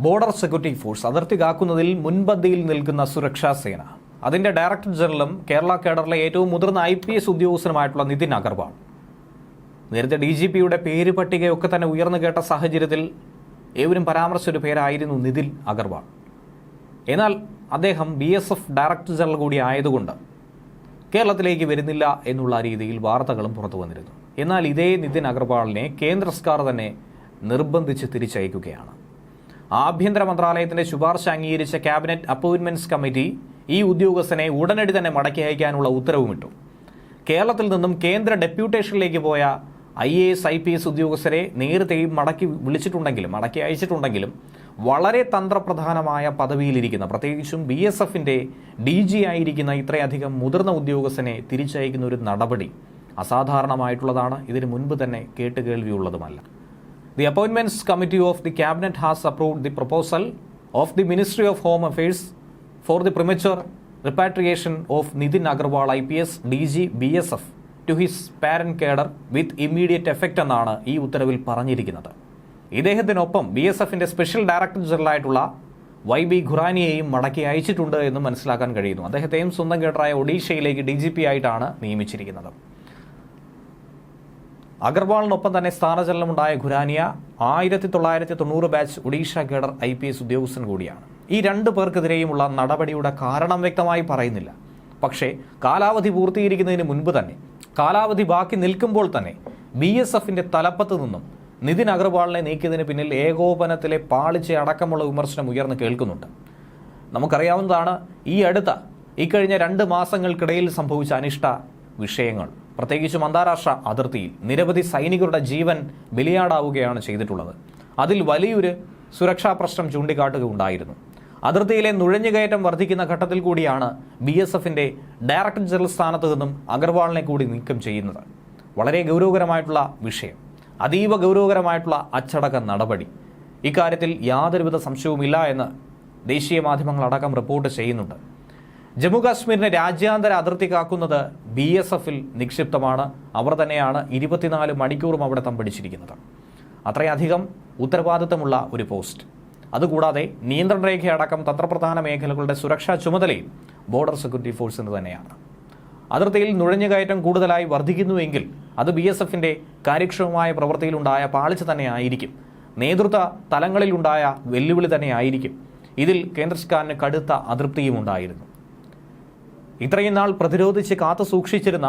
Border security force അതിർത്തി കാക്കുന്നതിൽ മുൻപന്തിയിൽ നിൽക്കുന്ന സുരക്ഷാ സേന അതിന്റെ ഡയറക്ടർ ജനറലും കേരള കേഡറിലെ ഏറ്റവും മുതിർന്ന IPS ഉദ്യോഗസ്ഥനുമായിട്ടുള്ള നിതിൻ അഗർവാൾ. നേരത്തെ DGPയുടെ പേര് പട്ടികയൊക്കെ തന്നെ ഉയർന്നു കേട്ട സാഹചര്യത്തിൽ ഏവരും പരാമർശിച്ചൊരു പേരായിരുന്നു നിതിൻ അഗർവാൾ. എന്നാൽ അദ്ദേഹം BSF ഡയറക്ടർ ജനറൽ കൂടി ആയതുകൊണ്ട് കേരളത്തിലേക്ക് വരുന്നില്ല എന്നുള്ള രീതിയിൽ വാർത്തകളും പുറത്തു വന്നിരുന്നു. എന്നാൽ ഇതേ നിതിൻ അഗർവാളിനെ കേന്ദ്ര സർക്കാർ തന്നെ നിർബന്ധിച്ച് തിരിച്ചയക്കുകയാണ്. ആഭ്യന്തര മന്ത്രാലയത്തിന്റെ ശുപാർശ അംഗീകരിച്ച ക്യാബിനറ്റ് അപ്പോയിന്റ്മെന്റ്സ് കമ്മിറ്റി ഈ ഉദ്യോഗസ്ഥനെ ഉടനടി തന്നെ മടക്കി അയക്കാനുള്ള ഉത്തരവുമിട്ടു. കേരളത്തിൽ നിന്നും കേന്ദ്ര ഡെപ്യൂട്ടേഷനിലേക്ക് പോയ IAS IPS ഉദ്യോഗസ്ഥരെ നേരത്തെയും മടക്കി അയച്ചിട്ടുണ്ടെങ്കിലും വളരെ തന്ത്രപ്രധാനമായ പദവിയിലിരിക്കുന്ന, പ്രത്യേകിച്ചും BSFന്റെ DG ആയിരിക്കുന്ന ഇത്രയധികം മുതിർന്ന ഉദ്യോഗസ്ഥനെ തിരിച്ചയക്കുന്ന ഒരു നടപടി അസാധാരണമായിട്ടുള്ളതാണ്. ഇതിനു മുൻപ് തന്നെ കേട്ടുകേൾവിയുള്ളതുമല്ല. The Appointments Committee of the Cabinet has approved the proposal of the Ministry of Home Affairs for the premature repatriation of Nitin Agarwal IPS DG BSF to his parent cadre with immediate effect എന്നാണ് ഈ ഉത്തരവിൽ പറഞ്ഞിരിക്കുന്നത്. ഇദ്ദേഹത്തിനൊപ്പം BSFന്റെ special director ജനറലായിട്ടുള്ള YB ഖുറാനിയെയും മടക്കി അയച്ചിട്ടുണ്ട് എന്ന് മനസ്സിലാക്കാൻ കഴിയുന്നു. അദ്ദേഹത്തെയും സ്വന്തം കേഡറായ ഒഡീഷയിലേക്ക് DGP ആയിട്ടാണ് നിയമിച്ചിരിക്കുന്നത്. അഗർവാളിനൊപ്പം തന്നെ സ്ഥാനചലനമുണ്ടായ Khurania 1990 batch Odisha cadre IPS ഉദ്യോഗസ്ഥൻ കൂടിയാണ്. ഈ രണ്ടു പേർക്കെതിരെയുമുള്ള നടപടിയുടെ കാരണം വ്യക്തമായി പറയുന്നില്ല. പക്ഷേ കാലാവധി പൂർത്തീകരിക്കുന്നതിന് മുൻപ് തന്നെ, കാലാവധി ബാക്കി നിൽക്കുമ്പോൾ തന്നെ BSFന്റെ തലപ്പത്ത് നിന്നും നിതിൻ അഗർവാളിനെ നീക്കിയതിന് പിന്നിൽ ഏകോപനത്തിലെ പാളിച്ച അടക്കമുള്ള വിമർശനം ഉയർന്നു കേൾക്കുന്നുണ്ട്. നമുക്കറിയാവുന്നതാണ് ഇക്കഴിഞ്ഞ 2 മാസങ്ങൾക്കിടയിൽ സംഭവിച്ച അനിഷ്ട വിഷയങ്ങൾ. പ്രത്യേകിച്ചും അന്താരാഷ്ട്ര അതിർത്തിയിൽ നിരവധി സൈനികരുടെ ജീവൻ ബലിയാടാവുകയാണ് ചെയ്തിട്ടുള്ളത്. അതിൽ വലിയൊരു സുരക്ഷാ പ്രശ്നം ചൂണ്ടിക്കാട്ടുകയുണ്ടായിരുന്നു. അതിർത്തിയിലെ നുഴഞ്ഞുകയറ്റം വർദ്ധിക്കുന്ന ഘട്ടത്തിൽ കൂടിയാണ് BSFന്റെ ഡയറക്ടർ ജനറൽ സ്ഥാനത്ത് നിന്നും അഗർവാളിനെ കൂടി നീക്കം ചെയ്യുന്നത്. വളരെ ഗൗരവകരമായിട്ടുള്ള വിഷയം, അതീവ ഗൗരവകരമായിട്ടുള്ള അച്ചടക്ക നടപടി. ഇക്കാര്യത്തിൽ യാതൊരുവിധ സംശയവുമില്ല എന്ന് ദേശീയ മാധ്യമങ്ങളടക്കം റിപ്പോർട്ട് ചെയ്യുന്നുണ്ട്. ജമ്മു കാശ്മീരിനെ രാജ്യാന്തര അതിർത്തി കാക്കുന്നത് BSFൽ നിക്ഷിപ്തമാണ്. അവർ തന്നെയാണ് 24 മണിക്കൂറും അവിടെ തമ്പടിച്ചിരിക്കുന്നത്. അത്രയധികം ഉത്തരവാദിത്തമുള്ള ഒരു പോസ്റ്റ്. അതുകൂടാതെ നിയന്ത്രണ രേഖയടക്കം തന്ത്രപ്രധാന മേഖലകളുടെ സുരക്ഷാ ചുമതലയും ബോർഡർ സെക്യൂരിറ്റി ഫോഴ്സിന് തന്നെയാണ്. അതിർത്തിയിൽ നുഴഞ്ഞുകയറ്റം കൂടുതലായി വർദ്ധിക്കുന്നുവെങ്കിൽ അത് BSFന്റെ കാര്യക്ഷമമായ പ്രവൃത്തിയിലുണ്ടായ പാളിച്ച തന്നെയായിരിക്കും. നേതൃത്വ തലങ്ങളിലുണ്ടായ വെല്ലുവിളി തന്നെയായിരിക്കും. ഇതിൽ കേന്ദ്ര സർക്കാരിന് കടുത്ത അതൃപ്തിയും ഉണ്ടായിരുന്നു. ഇത്രയും നാൾ പ്രതിരോധിച്ച് കാത്തു സൂക്ഷിച്ചിരുന്ന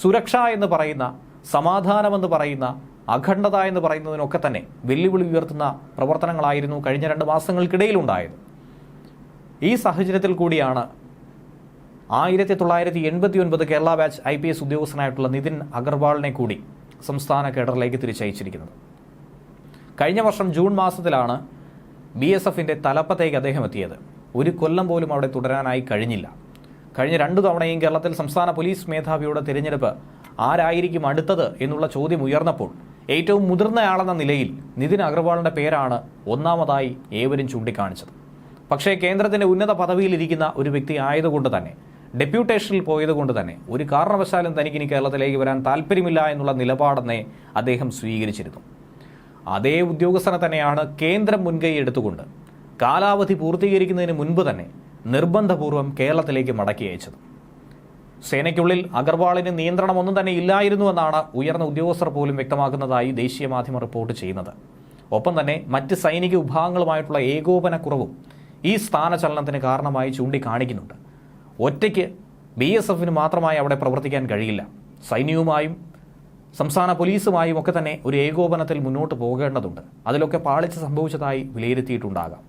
സുരക്ഷ എന്ന് പറയുന്ന, സമാധാനമെന്ന് പറയുന്ന, അഖണ്ഡത എന്ന് പറയുന്നതിനൊക്കെ തന്നെ വെല്ലുവിളി ഉയർത്തുന്ന പ്രവർത്തനങ്ങളായിരുന്നു കഴിഞ്ഞ 2 മാസങ്ങൾക്കിടയിലുണ്ടായത്. ഈ സാഹചര്യത്തിൽ കൂടിയാണ് 1989 കേരള ബാച്ച് IPS ഉദ്യോഗസ്ഥനായിട്ടുള്ള നിതിൻ അഗർവാളിനെ കൂടി സംസ്ഥാന കേഡറിലേക്ക് തിരിച്ചയച്ചിരിക്കുന്നത്. കഴിഞ്ഞ വർഷം ജൂൺ മാസത്തിലാണ് BSFന്റെ തലപ്പത്തേക്ക് അദ്ദേഹം എത്തിയത്. 1 കൊല്ലം പോലും അവിടെ തുടരാനായി കഴിഞ്ഞില്ല. കഴിഞ്ഞ 2 തവണയും കേരളത്തിൽ സംസ്ഥാന പോലീസ് മേധാവിയുടെ തിരഞ്ഞെടുപ്പ് ആരായിരിക്കും അടുത്തത് എന്നുള്ള ചോദ്യം ഉയർന്നപ്പോൾ ഏറ്റവും മുതിർന്നയാളെന്ന നിലയിൽ നിതിൻ അഗർവാളിന്റെ പേരാണ് ഒന്നാമതായി ഏവരും ചൂണ്ടിക്കാണിച്ചത്. പക്ഷേ കേന്ദ്രത്തിന്റെ ഉന്നത പദവിയിലിരിക്കുന്ന ഒരു വ്യക്തി ആയതുകൊണ്ട് തന്നെ, ഡെപ്യൂട്ടേഷനിൽ പോയതുകൊണ്ട് തന്നെ ഒരു കാരണവശാലും തനിക്കിനി കേരളത്തിലേക്ക് വരാൻ താല്പര്യമില്ല എന്നുള്ള നിലപാടെന്നെ അദ്ദേഹം സ്വീകരിച്ചിരുന്നു. അതേ ഉദ്യോഗസ്ഥനെ തന്നെയാണ് കേന്ദ്രം മുൻകൈ എടുത്തുകൊണ്ട് കാലാവധി പൂർത്തീകരിക്കുന്നതിന് മുൻപ് തന്നെ നിർബന്ധപൂർവ്വം കേരളത്തിലേക്ക് മടക്കി അയച്ചത്. സേനയ്ക്കുള്ളിൽ അഗർവാളിന് നിയന്ത്രണമൊന്നും തന്നെ ഇല്ലായിരുന്നുവെന്നാണ് ഉയർന്ന ഉദ്യോഗസ്ഥർ പോലും വ്യക്തമാക്കുന്നതായി ദേശീയ മാധ്യമം റിപ്പോർട്ട് ചെയ്യുന്നത്. ഒപ്പം തന്നെ മറ്റ് സൈനിക വിഭാഗങ്ങളുമായിട്ടുള്ള ഏകോപനക്കുറവും ഈ സ്ഥാനചലനത്തിന് കാരണമായി ചൂണ്ടിക്കാണിക്കുന്നുണ്ട്. ഒറ്റയ്ക്ക് BSFന് മാത്രമായി അവിടെ പ്രവർത്തിക്കാൻ കഴിയില്ല. സൈന്യവുമായും സംസ്ഥാന പോലീസുമായും ഒക്കെ തന്നെ ഒരു ഏകോപനത്തിൽ മുന്നോട്ട് പോകേണ്ടതുണ്ട്. അതിലൊക്കെ പാളിച്ച സംഭവിച്ചതായി വിലയിരുത്തിയിട്ടുണ്ടാകാം.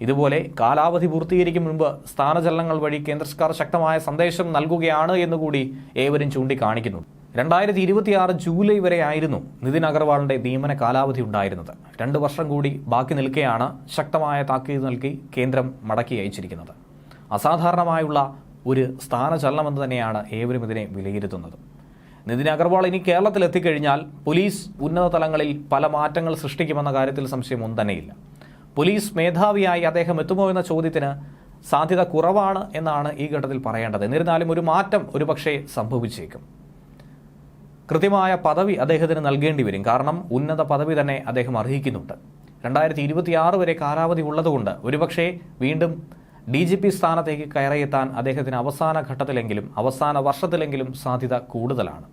ഇതുപോലെ കാലാവധി പൂർത്തീകരിക്കും മുൻപ് സ്ഥാനചലനങ്ങൾ വഴി കേന്ദ്ര സർക്കാർ ശക്തമായ സന്ദേശം നൽകുകയാണ് എന്നുകൂടി ഏവരും ചൂണ്ടിക്കാണിക്കുന്നു. 2026 ജൂലൈ വരെ ആയിരുന്നു നിതിൻ അഗർവാളിന്റെ നിയമന കാലാവധി ഉണ്ടായിരുന്നത്. 2 വർഷം കൂടി ബാക്കി നിൽക്കെയാണ് ശക്തമായ താക്കീത് നൽകി കേന്ദ്രം മടക്കി അയച്ചിരിക്കുന്നത്. അസാധാരണമായുള്ള ഒരു സ്ഥാനചലനമെന്ന് തന്നെയാണ് ഏവരും ഇതിനെ വിലയിരുത്തുന്നത്. നിതിൻ അഗർവാൾ ഇനി കേരളത്തിൽ എത്തിക്കഴിഞ്ഞാൽ പോലീസ് ഉന്നത തലങ്ങളിൽ പല മാറ്റങ്ങൾ സൃഷ്ടിക്കുമെന്ന കാര്യത്തിൽ സംശയമൊന്നും തന്നെയില്ല. പോലീസ് മേധാവിയായി അദ്ദേഹം എത്തുമോ എന്ന ചോദ്യത്തിന് സാധ്യത കുറവാണ് എന്നാണ് ഈ ഘട്ടത്തിൽ പറയേണ്ടത്. എന്നിരുന്നാലും ഒരു മാറ്റം ഒരുപക്ഷെ സംഭവിച്ചേക്കും. കൃത്യമായ പദവി അദ്ദേഹത്തിന് നൽകേണ്ടി വരും. കാരണം ഉന്നത പദവി തന്നെ അദ്ദേഹം അർഹിക്കുന്നുണ്ട്. 2026 വരെ കാലാവധി ഉള്ളതുകൊണ്ട് ഒരുപക്ഷെ വീണ്ടും DGP സ്ഥാനത്തേക്ക് കയറിയെത്താൻ അദ്ദേഹത്തിന് അവസാന ഘട്ടത്തിലെങ്കിലും അവസാന വർഷത്തിലെങ്കിലും സാധ്യത കൂടുതലാണ്.